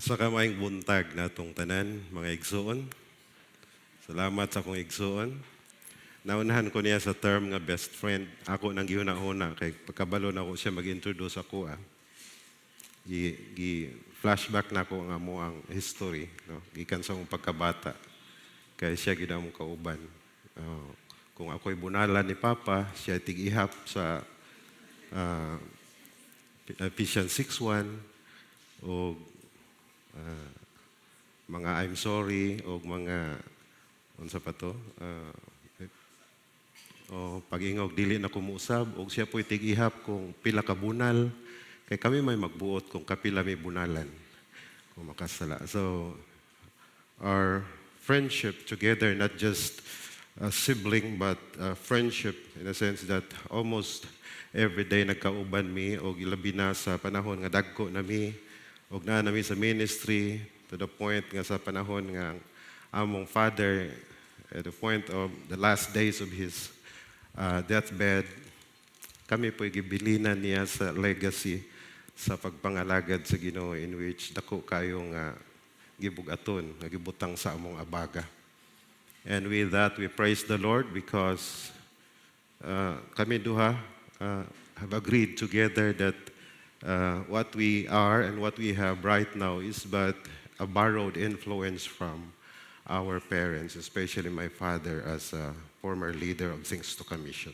Sa kamayng buntag natong tanan, mga igsuon. Salamat sa akong igsuon. Naunahan ko niya sa term nga best friend. Ako nang gihuna-una kay pagkabalo na ako siya mag-introduce ako. Flashback na ko nga mo ang history, no? Gikan sa akong pagkabata. Kay siya gid among kauban. Kung ako'y bunalan ni Papa, siya tig-ihap sa Ephesians 6:1 o mga I'm sorry o mga unsa pa to o pag-ingog dili na kumusab o siya po'y tig-ihap kung pila ka bunal kay kami may magbuot kung kapila may bunalan kung makasala. So our friendship together, not just a sibling but a friendship in a sense that almost every day nagkauban mi o ilabi na sa panahon nga dagko na mi og na nami sa ministry to the point nga sa panahon nga among father at the point of the last days of his deathbed, kami po'y gibilinan niya sa legacy sa pagpangalagad sa Ginoo in which dako kayong gibugaton, nga gibutang sa among abaga. And with that, we praise the Lord because kami duha have agreed together that what we are and what we have right now is but a borrowed influence from our parents, especially my father as a former leader of Things to Commission.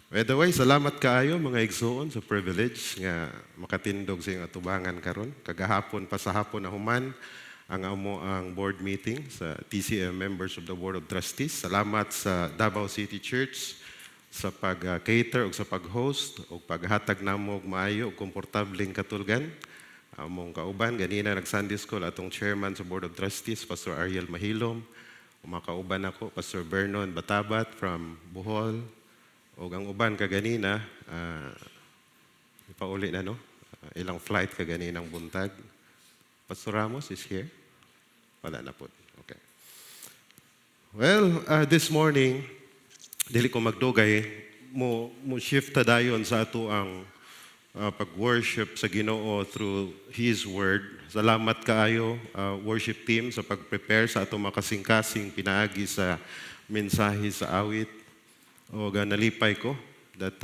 By the way, salamat kaayo mga igsuon sa privilege nga makatindog sa iyong atubangan karon. Kagahapon pa sa hapon na human ang board meeting sa TCM members of the Board of Trustees. Salamat sa Davao City Church sa pag-cater o sa pag-host o paghatag namo og maayo o komportableng katulgan. Among kauban, ganina nag-Sunday School atong chairman sa Board of Trustees, Pastor Ariel Mahilom. Umakauban ako, Pastor Vernon Batabat from Bohol. O ang uban kaganina, ipauli na no? Ilang flight kaganina ng buntag. Pastor Ramos is here? Wala na po. Okay. Well, this morning, dili ko magdugay, mo shift ta dayon sa ato ang pag-worship sa Ginoo through His Word. Salamat kaayo, worship team, sa pag-prepare sa atong makasing-kasing pinaagi sa mensahe sa awit. O nalipay ko that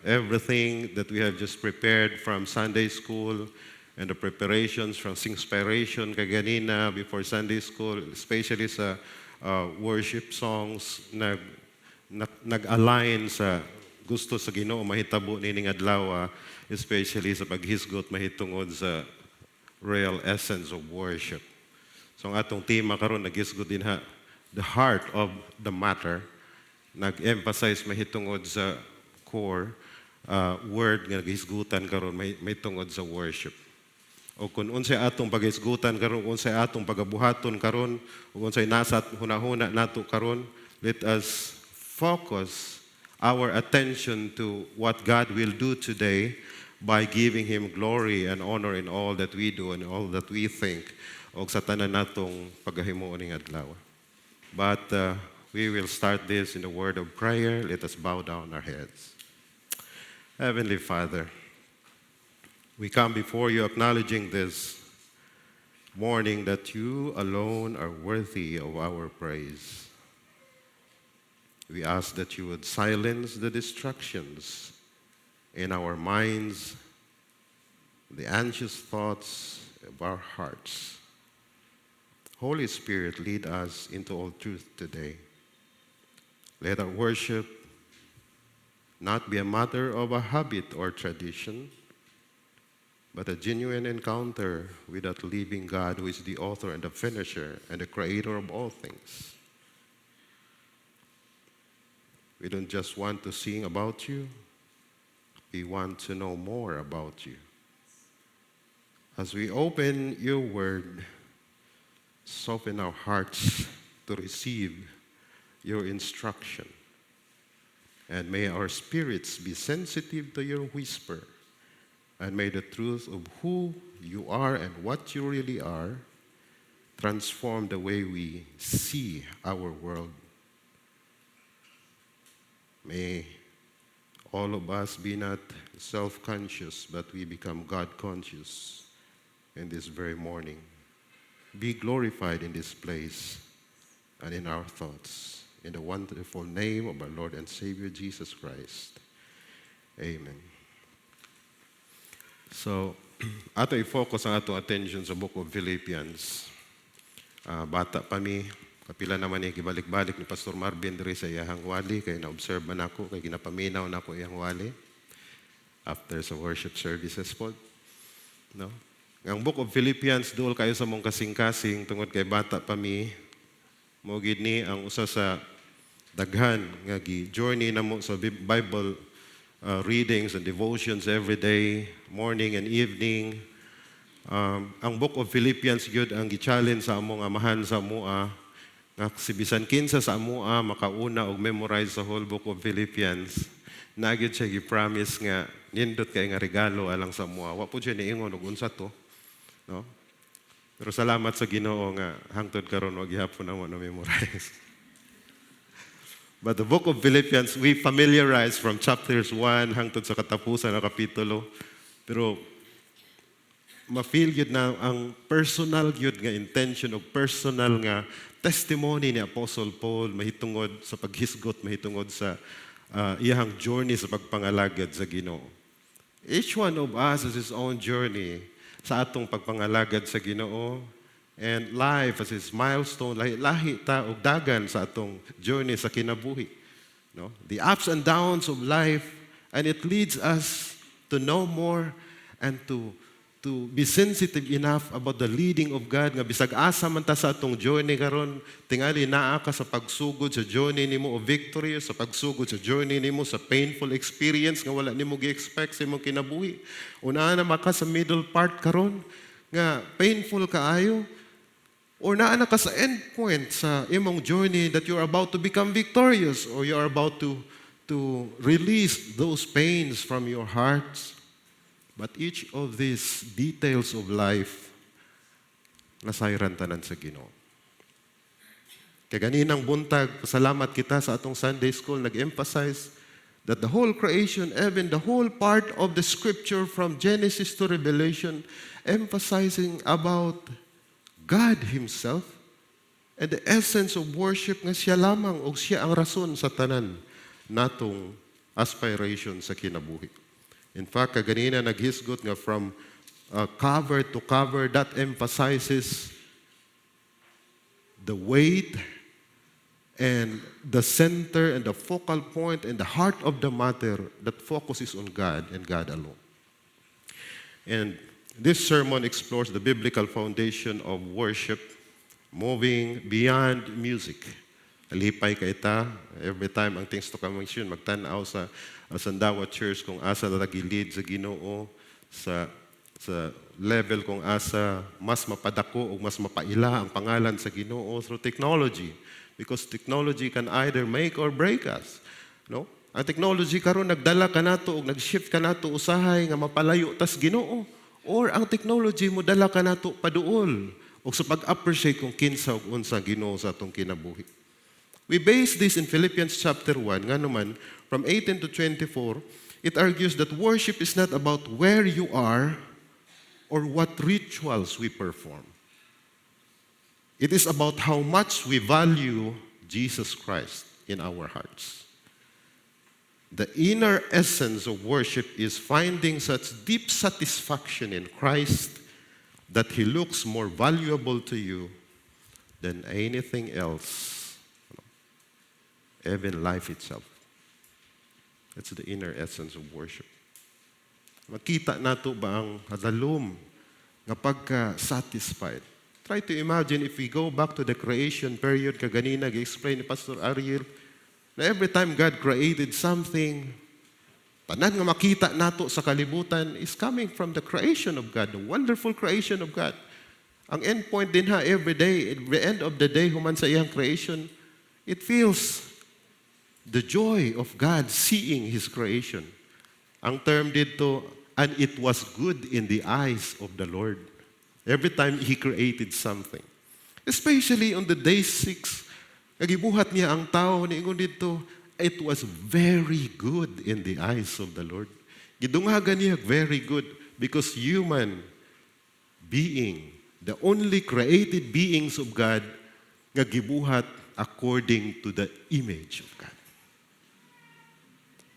everything that we have just prepared from Sunday School and the preparations from Singspiration kaganina before Sunday School, especially sa worship songs, nag-align sa gusto sa Ginoo mahitabo nining adlaw, especially sa paghisgot mahitungod sa real essence of worship. So ang atong tema karon naghisgot din the heart of the matter, nag-emphasize mahitungod sa core word nga naghisgutan karon mahitungod sa worship. O kung unsay atong paghisgutan karon, unsay atong pagabuhaton karon, o unsay nasa hunahuna nato karon, let us focus our attention to what God will do today by giving Him glory and honor in all that we do and all that we think o sa tanan natong pagahimo ning adlaw. But we will start this in a word of prayer. Let us bow down our heads. Heavenly Father, we come before you acknowledging this morning that you alone are worthy of our praise. We ask that you would silence the distractions in our minds, the anxious thoughts of our hearts. Holy Spirit, lead us into all truth today. Let our worship not be a matter of a habit or tradition, but a genuine encounter with that living God who is the author and the finisher and the creator of all things. We don't just want to sing about you, we want to know more about you. As we open your word, soften our hearts to receive your instruction. And may our spirits be sensitive to your whisper. And may the truth of who you are and what you really are transform the way we see our world. May all of us be not self-conscious, but we become God-conscious in this very morning. Be glorified in this place and in our thoughts. In the wonderful name of our Lord and Savior Jesus Christ. Amen. So, ato i-focus ang atong attention sa Book of Philippians. Bata pa mi, kapila naman ni gibalik-balik ni Pastor Marvin diri sa iyang wali, kay na-observe man ako, kay ginapaminaw na ako iyang wali after sa worship services po. No? Ang Book of Philippians, duol kayo sa mong kasing-kasing tungod kay bata pa mi, mo gid ni ang usa sa daghan nga gi-journey na mo sa Bible readings and devotions every day, morning and evening. Ang Book of Philippians yun ang gi-challenge sa among amahan sa amua nga si bisan kinsa sa amua makauna og memorize sa whole Book of Philippians. Nagyud siya gi-promise nga nindot kay nga regalo alang sa amua. Wa po siya niingon og unsa to. No? Pero salamat sa Ginoo nga hangtod karon og gihapon amo na memorize. But the Book of Philippians, we familiarize from chapters 1 hangtod sa katapusan ng kapitulo. Pero ma-feel yun na ang personal yun nga intention o personal nga testimony ni Apostle Paul mahitungod sa paghisgot, mahitungod sa iyang journey sa pagpangalagad sa Ginoo. Each one of us has his own journey sa atong pagpangalagad sa Ginoo, and life as his milestone, lahi ta og dagan sa atong journey sa kinabuhi. No? The ups and downs of life, and it leads us to know more and to be sensitive enough about the leading of God, nga bisag asa man ta sa atong journey karon, tingali naa ka sa pagsugod sa journey nimo o victory, sa pagsugod sa journey nimo sa painful experience nga wala nimo gi-expect sa imong kinabuhi. Una na maka sa middle part karon nga painful kaayo, or naa na ka sa end point sa imong journey that you're about to become victorious, or you're about to release those pains from your hearts. But each of these details of life, nasayran tanan sa Ginoo. Kaya ganinang buntag, salamat kita sa atong Sunday School, nag-emphasize that the whole creation, even the whole part of the Scripture from Genesis to Revelation, emphasizing about God Himself and the essence of worship nga siya lamang o siya ang rason sa tanan natong aspiration sa kinabuhi. In fact, kaganina naghisgot nga from cover to cover, that emphasizes the weight and the center and the focal point and the heart of the matter that focuses on God and God alone. And this sermon explores the biblical foundation of worship, moving beyond music. Alipay ka ita, every time ang things to commission, magtanaw sa Sandawa Church kung asa nagilid sa Ginoo, sa level kung asa mas mapadako o mas mapaila ang pangalan sa Ginoo through technology. Because technology can either make or break us. No? Ang technology karon nagdala ka nato o nag-shift ka nato usahay nga mapalayo tas Ginoo. Or ang technology mo dala ka nato paduol o sa pag-appreciate kung kinsa ug unsa Ginoo sa atong kinabuhi. We base this in Philippians chapter 1, nga naman, from 18 to 24, it argues that worship is not about where you are or what rituals we perform. It is about how much we value Jesus Christ in our hearts. The inner essence of worship is finding such deep satisfaction in Christ that He looks more valuable to you than anything else, even life itself. That's the inner essence of worship. Makita nato ba ang hadalom nga pagka-satisfied? Try to imagine if we go back to the creation period, kaganina gi-explain ni Pastor Ariel, na every time God created something, tanan nga makita nato sa kalibutan is coming from the creation of God, the wonderful creation of God. Ang end point din every day, at the end of the day, human sa iyang creation, it feels the joy of God seeing His creation. Ang term dito, and it was good in the eyes of the Lord. Every time He created something. Especially on the day 6, nagibuhat niya ang tao, niingon dito, it was very good in the eyes of the Lord. Gidungagan niya, very good, because human being, the only created beings of God nga gibuhat according to the image of God.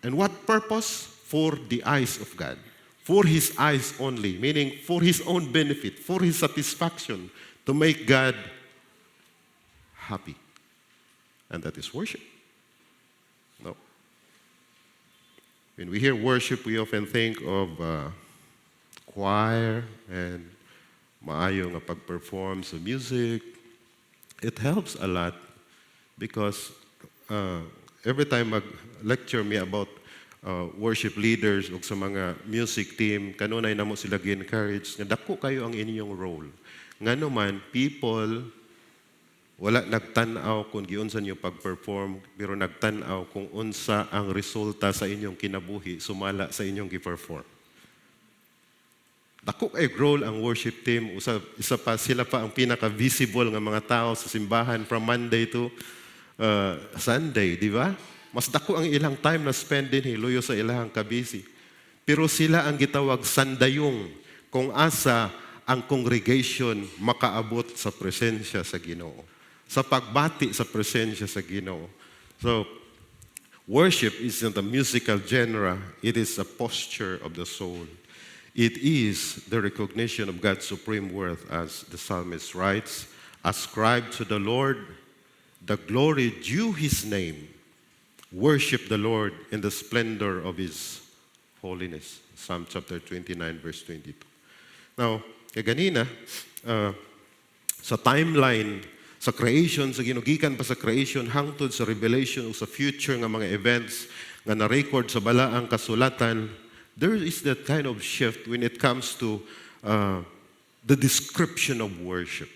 And what purpose? For the eyes of God. For His eyes only, meaning for His own benefit, for His satisfaction, to make God happy. And that is worship. No. When we hear worship, we often think of choir and maayo nga pag-perform sa music. It helps a lot because every time mag-lecture me about worship leaders o sa mga music team, kanunay na mo sila gi-encourage nga dako kayo ang inyong role. Ngano man, people, wala nagtanaw kung giunsa niyo pag-perform, pero nagtanaw kung unsa ang resulta sa inyong kinabuhi, sumala sa inyong gi-perform. Dako kay role ang worship team, isa pa sila pa ang pinaka-visible nga mga tao sa simbahan from Monday to Sunday, di ba? Mas dako ang ilang time na spend din hiluyo sa ilang kabisi. Pero sila ang gitawag sandayong kung asa ang congregation makaabot sa presensya sa Ginoo. Sa pagbati sa presensya sa Ginoo. So, worship isn't a musical genre. It is a posture of the soul. It is the recognition of God's supreme worth, as the psalmist writes, ascribe to the Lord the glory due His name. Worship the Lord in the splendor of His holiness. Psalm chapter 29, verse 22. Now, kaganina, sa timeline, sa creation, sa ginugikan pa sa creation, hangtod sa revelation o sa future nga mga events nga na-record sa balaang kasulatan, there is that kind of shift when it comes to the description of worship.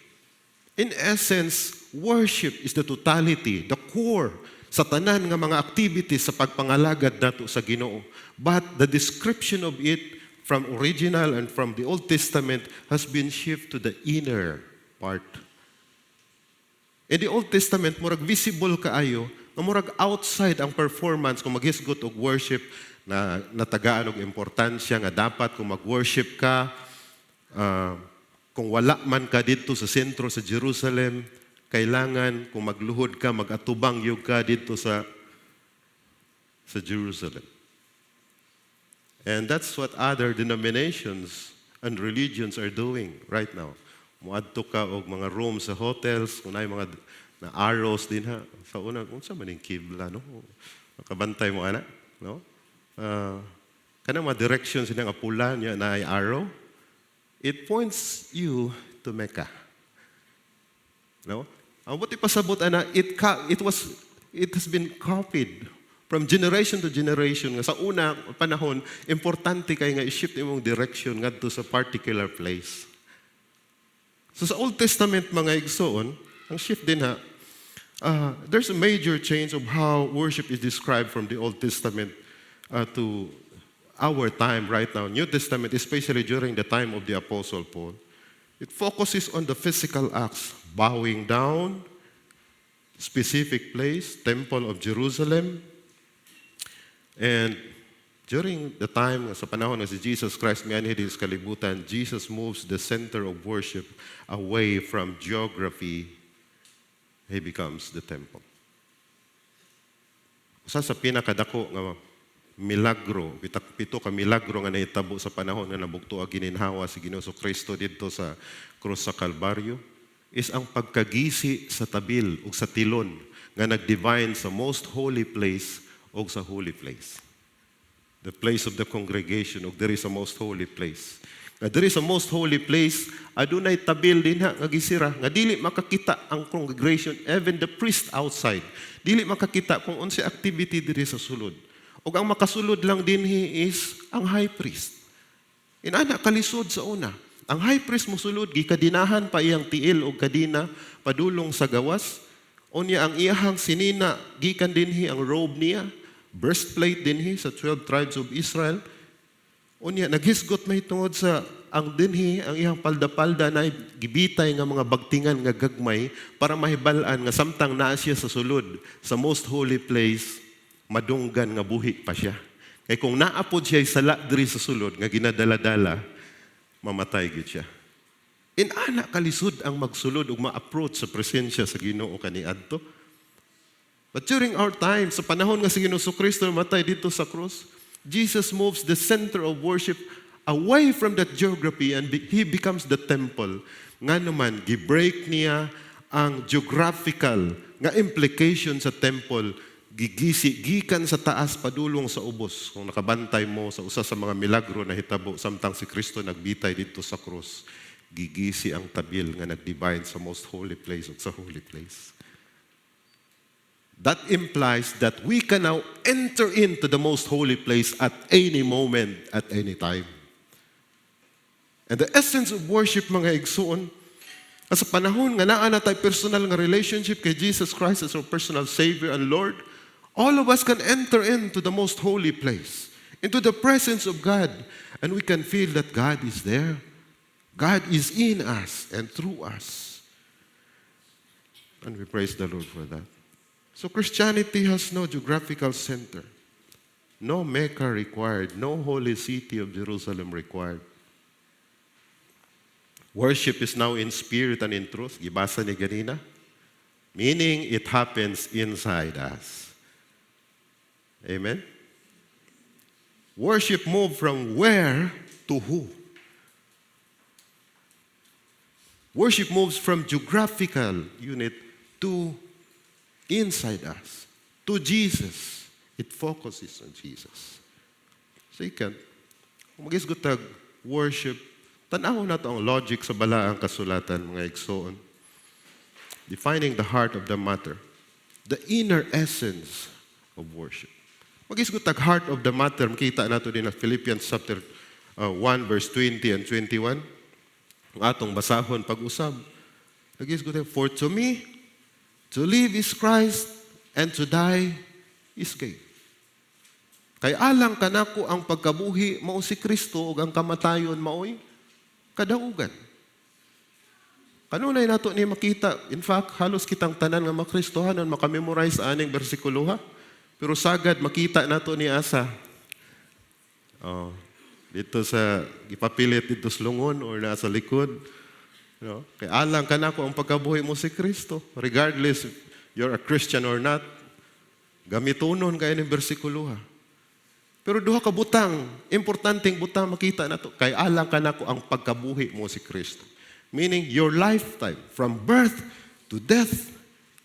In essence, worship is the totality, the core, sa tanan nga mga activities sa pagpangalagad nato sa Ginoo. But the description of it from original and from the Old Testament has been shifted to the inner part. In the Old Testament, murag visible kaayo, nga murag outside ang performance kung maghisgot og worship na natagaan og importansya nga dapat kung mag-worship ka, kung wala man ka dito sa sentro sa Jerusalem, kailangan kung magluhod ka, mag-atubang yung ka dito sa Jerusalem. And that's what other denominations and religions are doing right now. Muadto ka og mga rooms sa hotels, kung na mga na arrows din ha. Sa una, kung sa maning kibla, no? Makabantay mo, ana, no? Kanang mga directions silang apula niya na ay arrow, it points you to Mecca. No? Ang buti pasabot ana, it has been copied from generation to generation. Nga sa una panahon, importante kay nga i-shift imong direction ngadto sa particular place. So sa Old Testament mga igsoon, ang shift din ha, there's a major change of how worship is described from the Old Testament to our time right now. New Testament, especially during the time of the Apostle Paul. It focuses on the physical acts, bowing down, specific place, Temple of Jerusalem. And during the time, sa panahon na si Jesus Christ mianhid sa kalibutan, Jesus moves the center of worship away from geography. He becomes the temple. Usa sa pinakadako nga milagro, pito ka milagro nga nahitabo sa panahon nga nabugto ang gininhawa si Ginoo Kristo dito sa krus sa Kalbaryo is ang pagkagisi sa tabil ug sa tilon nga nagdivine sa most holy place ug sa holy place. The place of the congregation ug there is a most holy place. Nga there is a most holy place, adunay tabil din nga gisira nga dili makakita ang congregation, even the priest outside. Dili makakita kung unsa activity diri sa sulod. Ug ang makasulod lang dinhi is ang high priest. Inana kalisod sa una. Ang high priest mosulod gikadinahan pa iyang tiil og kadina padulong sa gawas. Unya ang iyahang sinina gikan dinhi ang robe niya, breastplate dinhi sa 12 tribes of Israel. Unya naghisgot may tungod sa ang dinhi ang iyang palda-palda na gibitay nga mga bagtingan nga gagmay para mahibal-an nga samtang naa siya sa sulod sa most holy place. Madunggan nga buhi pa siya. Kaya kung naapod siya sala diri sa sulod nga ginadala-dala, mamatay gid siya. Inana kalisod ang magsulod ug ma-approach sa presensya sa Ginoo kaniadto. But during our time, sa panahon nga si Ginoo Kristo matay dito sa cross, Jesus moves the center of worship away from that geography and He becomes the temple. Nga naman, gi-break niya ang geographical nga implication sa temple, gigisi, gikan sa taas padulong sa ubos. Kung nakabantay mo sa usa sa mga milagro na hitabo, samtang si Kristo nagbitay dito sa cross, gigisi ang tabil nga nag-divine sa most holy place o sa holy place. That implies that we can now enter into the most holy place at any moment, at any time. And the essence of worship, mga igsoon, sa panahon nga naa na tayo personal nga relationship kay Jesus Christ as our personal Savior and Lord, all of us can enter into the most holy place, into the presence of God, and we can feel that God is there. God is in us and through us. And we praise the Lord for that. So Christianity has no geographical center, no Mecca required, no holy city of Jerusalem required. Worship is now in spirit and in truth. Gibasa ni ganina. Meaning it happens inside us. Amen? Worship moved from where to who. Worship moves from geographical unit to inside us, to Jesus. It focuses on Jesus. Second, kung magisgutag worship, tanaw na ito ang logic sa balaang kasulatan, mga igsoon. Defining the heart of the matter, the inner essence of worship. Magisgutag heart of the matter, makita nato din na Philippians chapter 1 verse 20 and 21. Ang atong basahon pag-usab. Magisgutag, for to me, to live is Christ, and to die is gain. Kay alang kanako ang pagkabuhi mao si Kristo ug ang kamatayon mao'y kadaugan. Kanunay nato ni makita, in fact, halos kitang tanan nga makristohanon makamemorize aning bersikulo ha. Pero sagad makita nato ni asa. Dito sa ipapilit dito sa lungon or nasa likod. No? Kay alang ka na ko ang pagkabuhi mo si Kristo. Regardless if you're a Christian or not, gamitunon kayo ng bersikulo ha. Pero duha ka butang, importanteng butang makita na to. Kay alang ka na ko ang pagkabuhi mo si Kristo. Meaning, your lifetime, from birth to death,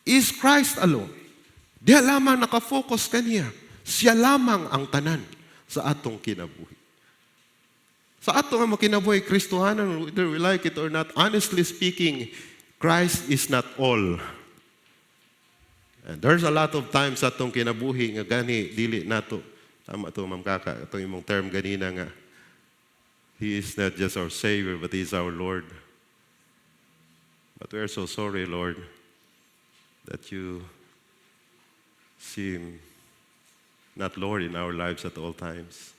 is Christ alone. Diya lamang nakafocus ka niya. Siya lamang ang tanan sa atong kinabuhi. Sa ato nga makinabuhi Kristohanan, whether we like it or not, honestly speaking, Christ is not all. And there's a lot of times sa atong kinabuhi nga gani, dili nato. Tama to, Ma'am Kaka, itong imong term ganina nga, He is not just our Savior, but He is our Lord. But we are so sorry, Lord, that You seem not Lord in our lives at all times.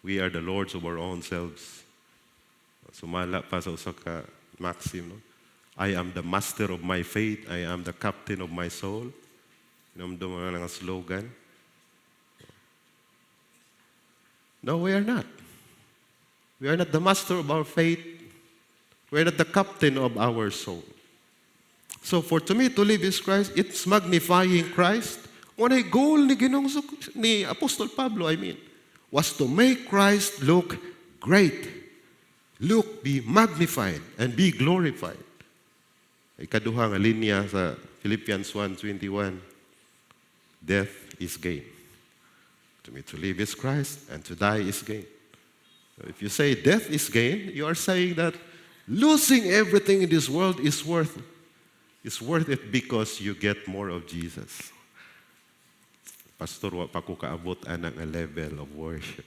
We are the lords of our own selves. Sumala pa sa usa ka maxim, no? I am the master of my fate. I am the captain of my soul. Inomdom na nga slogan. No, we are not. We are not the master of our fate. We are not the captain of our soul. So for to me, to live is Christ. It's magnifying Christ. Unay goal ni Apostol Pablo, was to make Christ look great. Look, be magnified, and be glorified. Ikaduha nga linya sa Philippians 1:21. Death is gain. To me, to live is Christ, and to die is gain. So if you say death is gain, you are saying that losing everything in this world is worth it because you get more of Jesus. Pastor, wa pa ko kaabot anang a level of worship.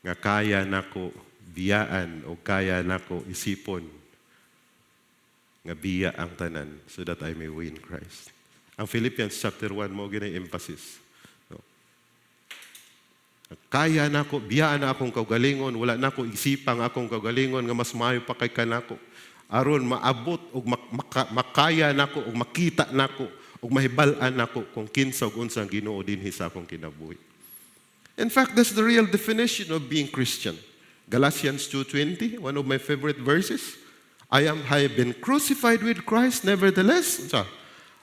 Nga kaya nako biyaan o kaya nako isipon nga biya ang tanan so that I may win Christ. Ang Philippians chapter 1 mo ginay emphasis. No? Kaya nako biyaan na akong kaugalingon, wala nako isipang akong kaugalingon nga mas maayo pa kay kanako. Aron maabot og makaya nako og makita nako ug mahibal-an nako kung kinsa ug unsa ang Ginoo dinhi sa akong kinabuhi. In fact, that's the real definition of being Christian. Galatians 2:20, one of my favorite verses. I have been crucified with Christ, nevertheless,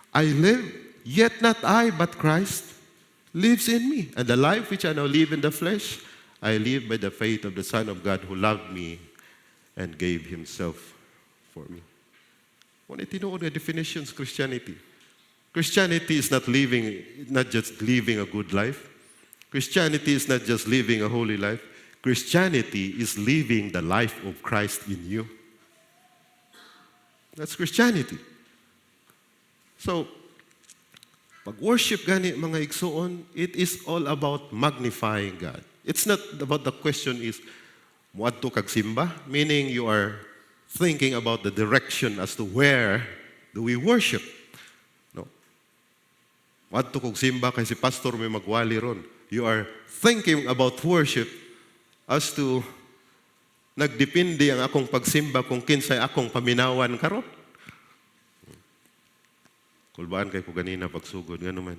I live, yet not I, but Christ lives in me. And the life which I now live in the flesh, I live by the faith of the Son of God who loved me and gave himself for me. Ngunit tinuod nga definitions Christianity. Christianity is not just living a good life. Christianity is not just living a holy life. Christianity is living the life of Christ in you. That's Christianity. So, pag-worship gani mga igsoon, it is all about magnifying God. It's not about the question is, muadto kag simba? Meaning you are thinking about the direction as to where do we worship. No? Muadto kag simba kay si pastor may magwali ron. You are thinking about worship as to nagdepende ang akong pagsimba kung kinsay akong paminawan karon. Kulbaan kay ko ganina pagsugod nga naman.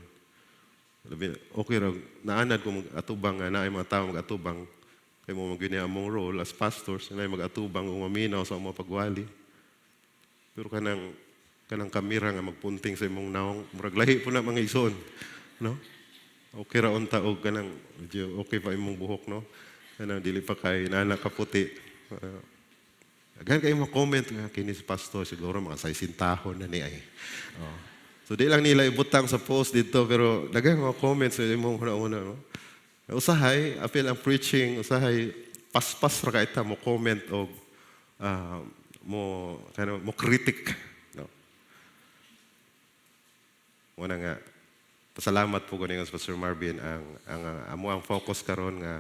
Okay ra naanad ko mag-atubang nga naay mga tawo mag-atubang kay mo magini among role as pastors naay mag-atubang o maminaw sa mga pagwali. Pero kanang kamera nga magpunting sa imong naong murag lahi po na mga ison, no? Okay ra unta og kanang okay pa imong buhok, no? Kanang dili pa kay nana kaputi. Agad kayo ma-comment nga kini si pastor siguro mga 60 tahon na ni ay. Oh. So di lang nila ibutang sa post dito pero daghang mga comments sa imong una-una, no? Usahay apil ang preaching, usahay paspas ra ka ita mo comment og mo critic, no? Una nga pasalamat po ko ninyo sa Pastor Marvin ang focus karon nga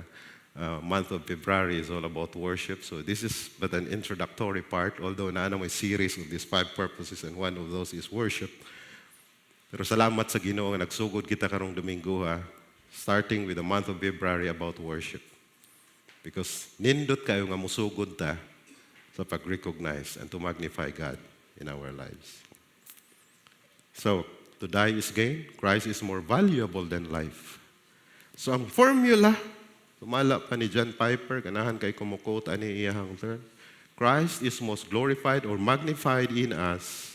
month of February is all about worship. So this is but an introductory part, although naano may series of these 5 purposes and one of those is worship. Pero salamat sa Ginoo nga nagsugod kita karong Domingo starting with the month of February about worship. Because nindot kayo nga musugod ta sa pag-recognize and to magnify God in our lives. So, to die is gain. Christ is more valuable than life. So, ang formula, tumala pa ni John Piper, ganahan kay kumukote ani iyahang term. Christ is most glorified or magnified in us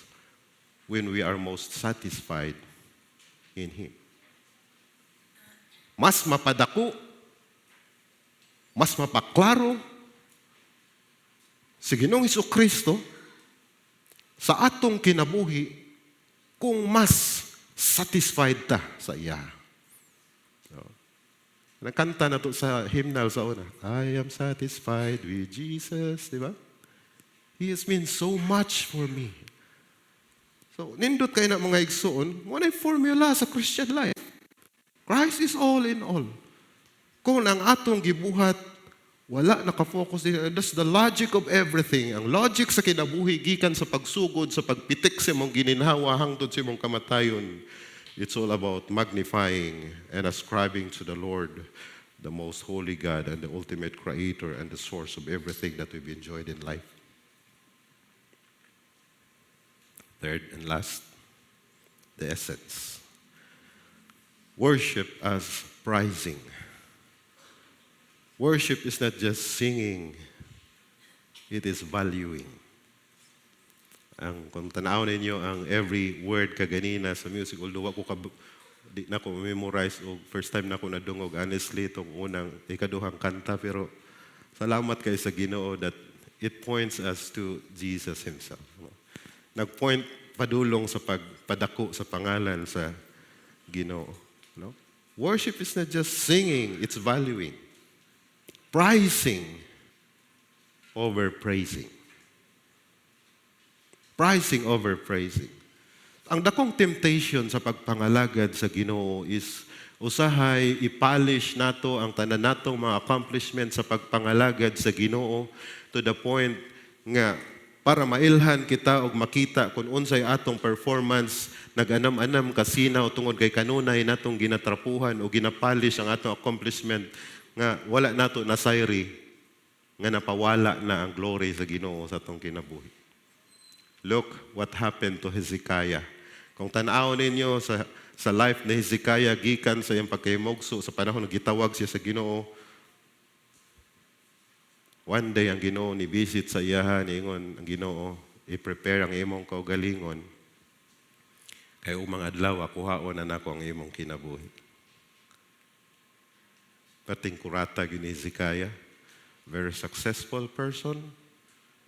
when we are most satisfied in Him. Mas mapadako, mas mapaklaro si Ginoong Hesukristo sa atong kinabuhi kung mas satisfied ta sa iya. Nakanta na to sa hymnal sa una. I am satisfied with Jesus, di ba? He has been so much for me. So, nindot kayo na mga igsoon, wala formula sa Christian life. Christ is all in all. Kung ang atong gibuhat, wala nakafocus din. That's the logic of everything. Ang logic sa kinabuhi, gikan sa pagsugod, sa pagpitik sa mong gininhawa, hangtod sa mong kamatayon. It's all about magnifying and ascribing to the Lord, the most holy God and the ultimate creator and the source of everything that we've enjoyed in life. Third and last, the essence. Worship as prizing. Worship is not just singing, it is valuing. Kung tanaw ninyo ang every word kaganina sa music, although di na ko memorize o first time na ko nadungog honestly itong ikaduhang kanta, pero salamat kay sa Ginoo that it points us to Jesus Himself. Nag-point padulong sa pagpadako sa pangalan sa Ginoo. No? Worship is not just singing, it's valuing. Prizing over praising. Prizing over praising. Ang dakong temptation sa pagpangalagad sa Ginoo is usahay ipolish nato ang tanan natong mga accomplishments sa pagpangalagad sa Ginoo to the point nga para mailhan kita og makita kung unsay atong performance nag-anam-anam kasinaw tungod kay kanunay natong ginatrapuhan o ginapolish ang atong accomplishment nga wala nato nasayri nga napawala na ang glory sa Ginoo sa atong kinabuhi. Look what happened to Hezekiah. Kung tan-aw ninyo sa life ni Hezekiah gikan sa iyang pagkahimugso sa panahon nga gitawag siya sa Ginoo, one day ang Ginoo ni visit sa iyaha niingon ang Ginoo i-prepare ang imong kaugalingon kay umang adlaw kuhaon na nako ang imong kinabuhi. Pating kurata gyud ni Hezekiah, very successful person,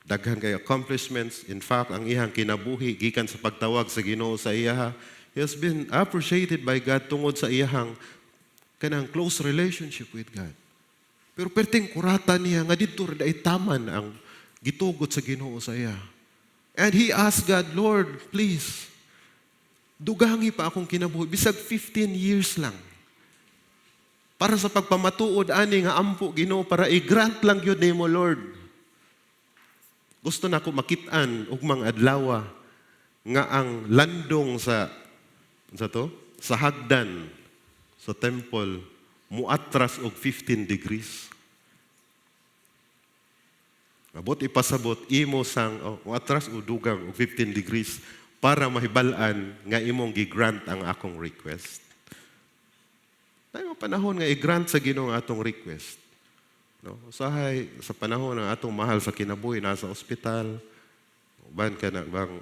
daghan kay accomplishments. In fact, ang iyang kinabuhi gikan sa pagtawag sa Ginoo sa iyaha, he has been appreciated by God tungod sa iyang kanang close relationship with God. Pero perting kurata niya nga dito rin ay taman ang gitugot sa Ginoo sa iya. And he asked God, Lord, please, dugangi pa akong kinabuhi. Bisag 15 years lang. Para sa pagpamatuod, ani nga ampo Ginoo, para i-grant lang yun nimo, Lord. Gusto na ako makitaan ugmang adlaw nga ang landong sa hagdan sa temple muatras og 15 degrees. Abot ipasabot imo sang muatras o dugang og 15 degrees para mahibal-an nga imong gi-grant ang akong request. Tayo panahon nga i-grant sa Ginoo ang atong request. No, usahay sa panahon ng atong mahal sa kinabuhi nasa ospital, ban ka na bang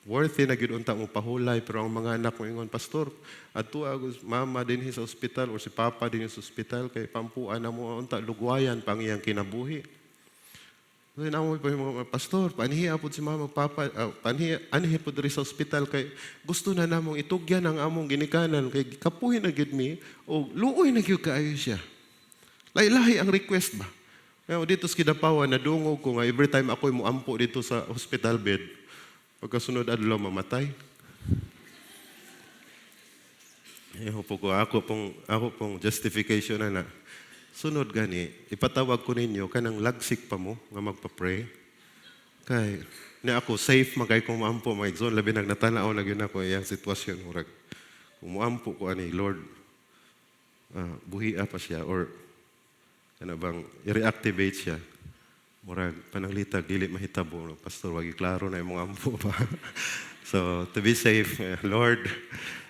worthy na gyud unta mo pahulay, pero ang mga anak mo ingon, pastor, adto agos mama din sa ospital or si papa din sa ospital kay pampuan na mo unta lugwayan pang iyang kinabuhi. Ngayon amo pa yung mga pastor, panhiya pod si mama papa, anhi pod diri sa ospital kay gusto na namong itugyan ang among ginikanan kay kapuhi na gyud mi o luoy na gyud kaayo siya. Lahi-lahi ang request ba? Kaya dito sa Kidapawan, nadungog ko nga every time ako'y muampo dito sa hospital bed, pagkasunod adlaw mamatay. Ako pong justification na sunod gani, ipatawag ko ninyo kanang lagsik pa mo nga magpa-pray. Kay na ako safe magay kung muampo mga igsoon, labi nagnatanaw na gyud ako iyang sitwasyon murag. Kung muampo ko ani Lord, buhia pa siya or kana bang i-reactivate siya. Murag pananglitag dili mahitabo, pastor wagi klaro na imong ampo pa. So to be safe, Lord,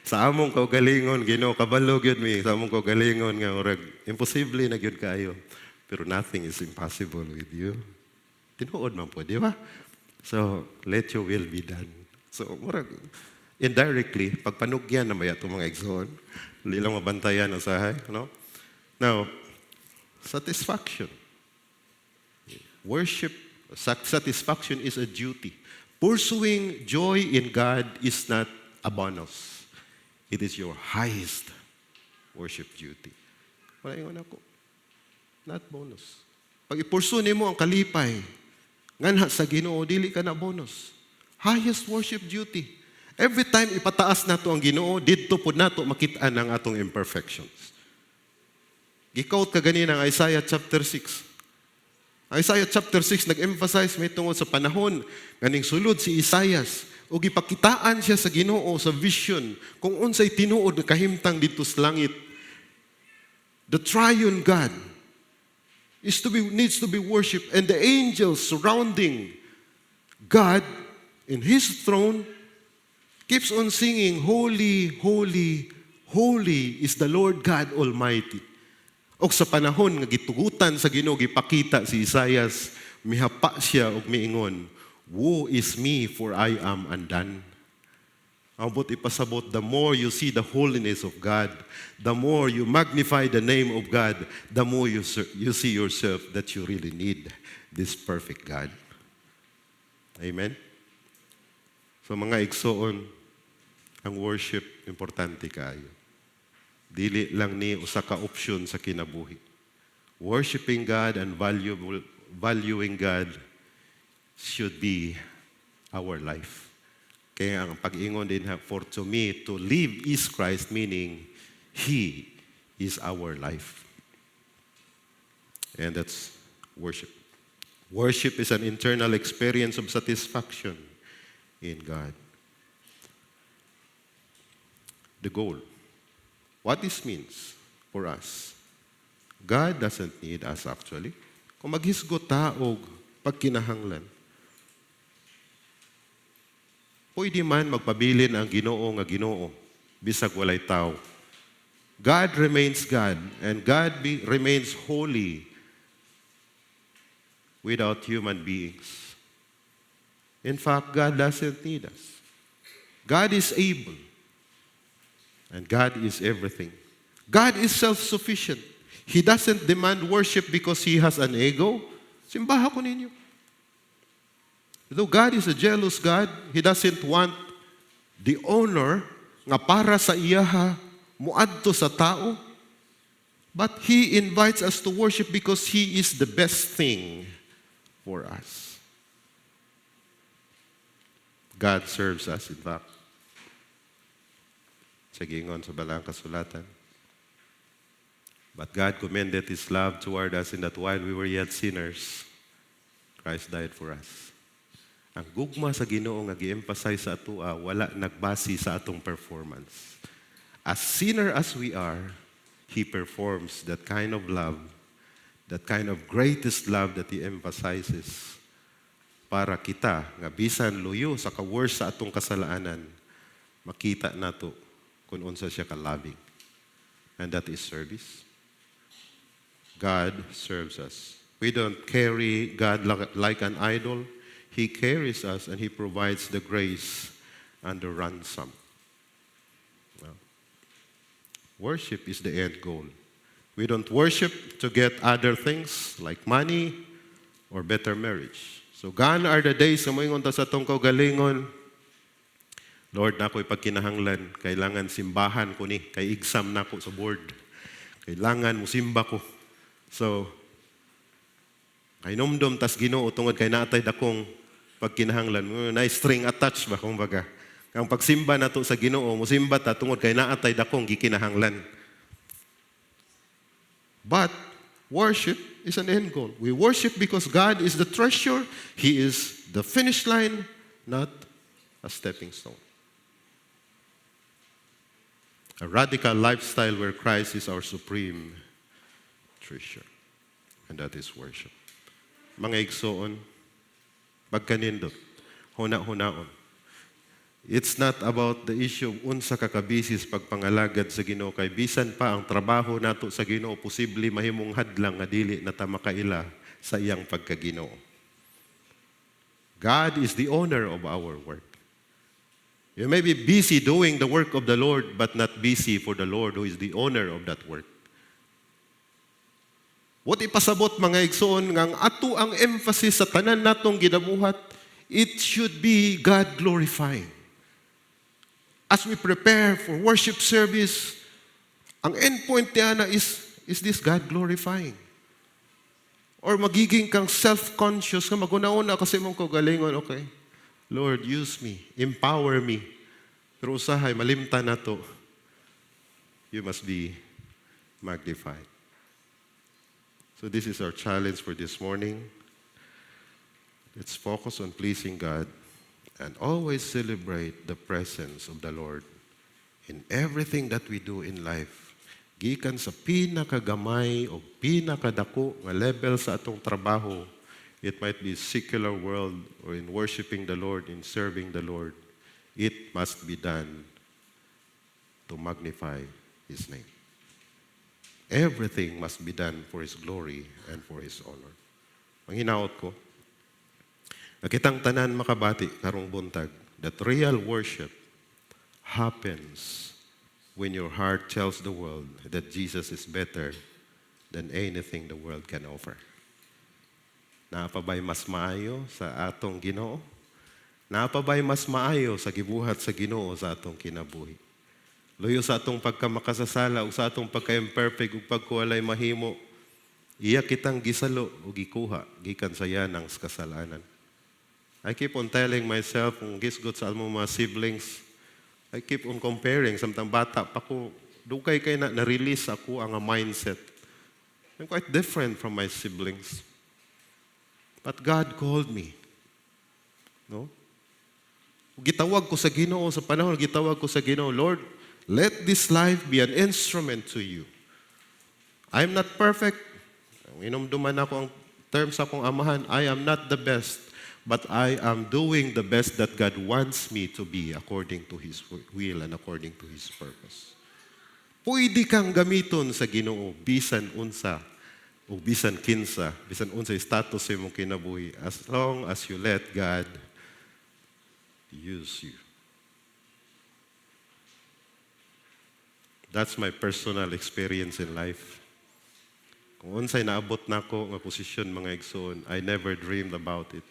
sa among kaugalingon Ginoo kabalo gyud mi sa among kaugalingon nga murag imposible na gyud kaayo. Pero nothing is impossible with you. Tinuod man po, di ba? So let your will be done. So murag indirectly pagpanugyan na maya itong mga igsoon, dili lang mabantayan usahay, no? Now, satisfaction. Worship, satisfaction is a duty. Pursuing joy in God is not a bonus. It is your highest worship duty. Wala yung ako. Not bonus. Pag ipursu nimo ang kalipay, nganha sa Ginoo, dili ka na bonus. Highest worship duty. Every time ipataas nato ang Ginoo, didto pod nato makit-an ang atong imperfections. Gikaut ka ganina ang Isaiah chapter 6. Isaiah chapter 6 nag-emphasize may tungod sa panahon ganing sulod si Isaias ug gipakitaan siya sa Ginoo sa vision kung unsay tinuod kahimtang dito sa langit. The triune God needs to be worshipped, and the angels surrounding God in His throne keeps on singing, Holy, holy, holy is the Lord God Almighty. O sa panahon nga gitugutan sa Ginoo gipakita si Isaias, mihapa siya og miingon, woe is me for I am undone. Ambot ipasabot, the more you see the holiness of God, the more you magnify the name of God, the more you see yourself that you really need this perfect God. Amen? So mga igsoon, ang worship importante kaayo. Dili lang ni usa ka option sa kinabuhi. Worshiping God and valuing God should be our life. Kaya ang pag-ingon din, for to me, to live is Christ, meaning He is our life. And that's worship. Worship is an internal experience of satisfaction in God. The goal. What this means for us, God doesn't need us actually. Kung maghisgot taog pagkinahanglan, pwede man magpabilin ang Ginoo nga Ginoo, bisag walay tao. God remains God, and God remains holy without human beings. In fact, God doesn't need us. God is able. And God is everything. God is self-sufficient. He doesn't demand worship because He has an ego. Simbahan ko ninyo. Though God is a jealous God, He doesn't want the honor nga para sa iyaha muadto sa tao. But He invites us to worship because He is the best thing for us. God serves us, in fact. Sa giingon sa Balang Kasulatan. But God commended His love toward us in that while we were yet sinners, Christ died for us. Ang gugma sa Ginoo nga gi-emphasize sa atua, wala nagbasi sa atong performance. As sinner as we are, He performs that kind of love, that kind of greatest love that He emphasizes para kita, nga bisan luyo sa ka-worst sa atong kasalaanan, makita nato kung unsa siya ka-loving. And that is service. God serves us. We don't carry God like an idol. He carries us and He provides the grace and the ransom. Worship is the end goal. We don't worship to get other things like money or better marriage. So, gone are the days na moingon ta sa atong kaugalingon, Lord, na ako'y pagkinahanglan, kailangan simbahan ko ni, kay exam na ako sa board. Kailangan musimba ko. So, kay nomdom tas Ginoo tungod kay naatay dakong pagkinahanglan. Na string attached ba kumbaga. Ang pagsimba nato sa Ginoo, musimba ta tungod kay naatay dakong gikinahanglan. But worship is an end goal. We worship because God is the treasure. He is the finish line, not a stepping stone. A radical lifestyle where Christ is our supreme treasure. And that is worship. Mga igsoon, pagkanindot, huna-hunaon. It's not about the issue of unsa ka kabisis pagpangalagad sa Ginoo kay bisan pa ang trabaho nato sa Ginoo posible mahimong hadlang nga dili na ta makaila sa iyang pagkaginoo. God is the owner of our work. You may be busy doing the work of the Lord but not busy for the Lord who is the owner of that work. What ipasabot mga igsoon nga ato ang emphasis sa tanan natong ginabuhat, it should be God glorifying. As we prepare for worship service, ang endpoint niya na is this God glorifying? Or magiging kang self-conscious ka, maguna-una kasi mong kagalingon, okay, Lord, use me, empower me. Pero usahay, malimta na to. You must be magnified. So this is our challenge for this morning. Let's focus on pleasing God and always celebrate the presence of the Lord in everything that we do in life. Gikan sa pinakagamay o pinakadako nga level sa atong trabaho, it might be secular world or in worshiping the Lord, in serving the Lord, it must be done to magnify His name. Everything must be done for His glory and for His honor. Ang hinaot ko, nakitang tanan makabati karong buntag that real worship happens when your heart tells the world that Jesus is better than anything the world can offer. Naapabay mas maayo sa atong Ginoo? Naapabay mas maayo sa gibuhat sa Ginoo sa atong kinabuhi? Luyo sa atong pagkamakasasala o sa atong pagka-imperfect o pagkuwalay mahimo, iya kitang gisalo o gikuha gikan sa yanang kasalanan. I keep on telling myself, kung gisgot sa mga siblings, I keep on comparing. Samtang bata pa ko, dugay kay na-release ako ang mindset. I'm quite different from my siblings. But God called me. No? Gitawag ko sa Ginoo, sa panahon gitawag ko sa Ginoo, Lord, let this life be an instrument to you. I'm not perfect. Inumduman ako ang term sa akong amahan, I am not the best, but I am doing the best that God wants me to be according to His will and according to His purpose. Pwede kang gamiton sa Ginoo bisan unsa o bisan kinsa, bisan unsay status sa imong kinabuhi, as long as you let God use you. That's my personal experience in life. Kung unsay naabot nako nga posisyon mga igsoon, I never dreamed about it.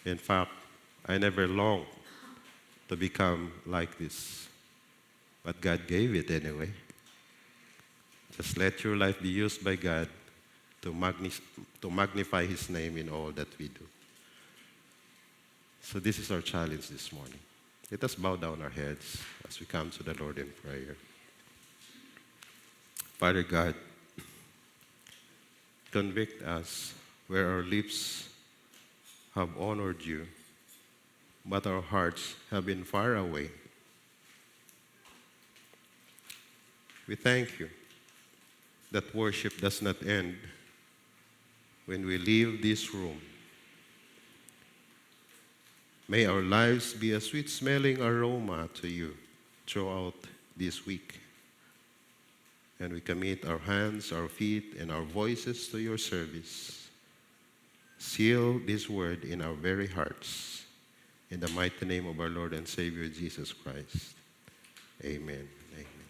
In fact, I never longed to become like this. But God gave it anyway. Just let your life be used by God to magnify His name in all that we do. So this is our challenge this morning. Let us bow down our heads as we come to the Lord in prayer. Father God, convict us where our lips have honored you, but our hearts have been far away. We thank you that worship does not end when we leave this room. May our lives be a sweet-smelling aroma to you throughout this week. And we commit our hands, our feet, and our voices to your service. Seal this word in our very hearts. In the mighty name of our Lord and Savior Jesus Christ. Amen. Amen.